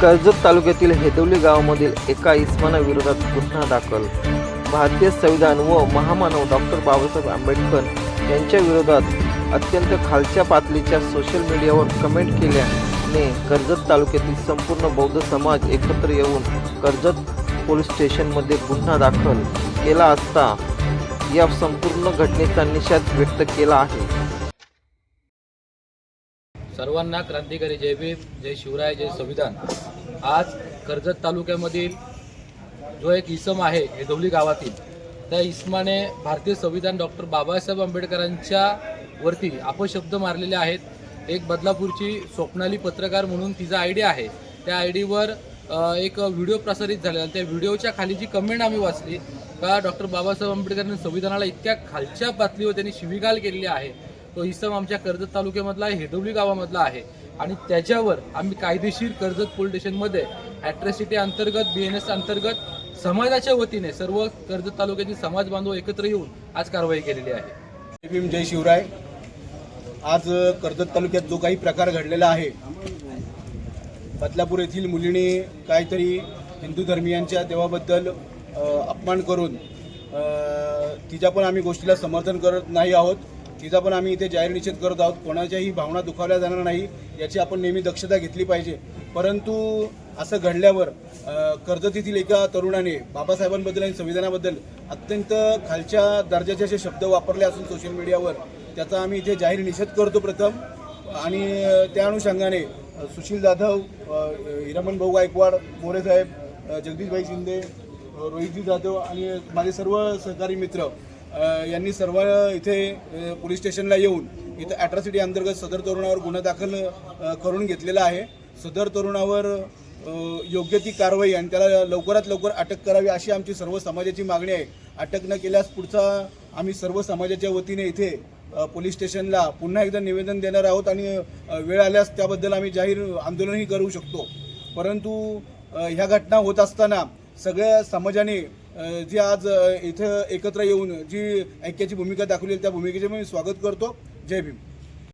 कर्जत तालुक्यातील हेदवली गावामधील एका इसमानाविरोधात गुन्हा दाखल। भारतीय संविधान व महामानव डॉक्टर बाबासाहेब आंबेडकर यांच्या विरोधात अत्यंत खालच्या पातळीच्या सोशल मीडियावर कमेंट केल्याने कर्जत तालुक्यातील संपूर्ण बौद्ध समाज एकत्र येऊन कर्जत पोलीस स्टेशनमध्ये गुन्हा दाखल केला असता या संपूर्ण घटनेचा निषेध व्यक्त केला आहे। सर्वांना क्रांतिकारी जय भीम, जय शिवराय, जय संविधान। आज कर्जत तालुक्यामधील जो एक इसम आहे हेदवली गावातील, त्या इसमाने भारतीय संविधान डॉक्टर बाबासाहेब आंबेडकरांच्या वरती अपशब्द मारलेले आहेत। एक बदलापूरची स्वप्नाली पत्रकार म्हणून तिचा आयडी आहे, त्या आयडीवर एक व्हिडिओ प्रसारित झालेला। त्या व्हिडिओच्या खाली जी कमेंट आम्ही वाचली का डॉक्टर बाबासाहेब आंबेडकरांनी संविधानाला इतक्या खालच्या पातळीवर त्यांनी शिवीगाळ केलेली आहे। तो इसम आमच्या कर्जत तालुक्यामधला हेदवली गावामधला आहे आणि त्याच्यावर आम्ही कायदेशीर कर्जत पोलीस स्टेशनमध्ये ॲट्रॉसिटी अंतर्गत BNS अंतर्गत समाजाच्या वतीने सर्व कर्जत तालुक्यातील समाज बांधव एकत्र येऊन आज कारवाई केलेली आहे। जय भीम, जय शिवराय। आज कर्जत तालुक्यात जो काही प्रकार घडलेला आहे, बदलापूर येथील मुलीने काहीतरी हिंदू धर्मीयांच्या देवाबद्दल अपमान करून तिच्या पण आम्ही गोष्टीला समर्थन करत नाही आहोत, तिचा पण आम्ही इथे जाहीर निषेध करत आहोत। कोणाच्याही भावना दुखावल्या जाणार नाही याची आपण नेहमी दक्षता घेतली पाहिजे। परंतु असं घडल्यावर कर्जत येथील एका तरुणाने बाबासाहेबांबद्दल आणि संविधानाबद्दल अत्यंत खालच्या दर्जाचे असे शब्द वापरले असून सोशल मीडियावर त्याचा आम्ही इथे जाहीर निषेध करतो प्रथम। आणि त्या अनुषंगाने सुशील जाधव, हिरामन भाऊ गायकवाड, मोरेसाहेब, जगदीशभाई शिंदे, रोहितजी जाधव आणि माझे सर्व सहकारी मित्र यांनी सर्व इथे पोलीस स्टेशनला येऊन इथं ॲट्रॉसिटी अंतर्गत सदर तरुणावर गुन्हा दाखल करून घेतलेला आहे। सदर तरुणावर योग्य ती कारवाई आणि त्याला लवकरात लवकर अटक करावी अशी आमची सर्व समाजाची मागणी आहे। अटक न केल्यास पुढचा आम्ही सर्व समाजाच्या वतीने इथे पोलीस स्टेशनला पुन्हा एकदा निवेदन देणार आहोत आणि वेळ आल्यास त्याबद्दल आम्ही जाहीर आंदोलनही करू शकतो। परंतु ह्या घटना होत असताना सगळ्या समाजाने जी आज इथं एकत्र येऊन जी ऐक्याची भूमिका दाखवली त्या भूमिकेचे मी स्वागत करतो। जय भीम।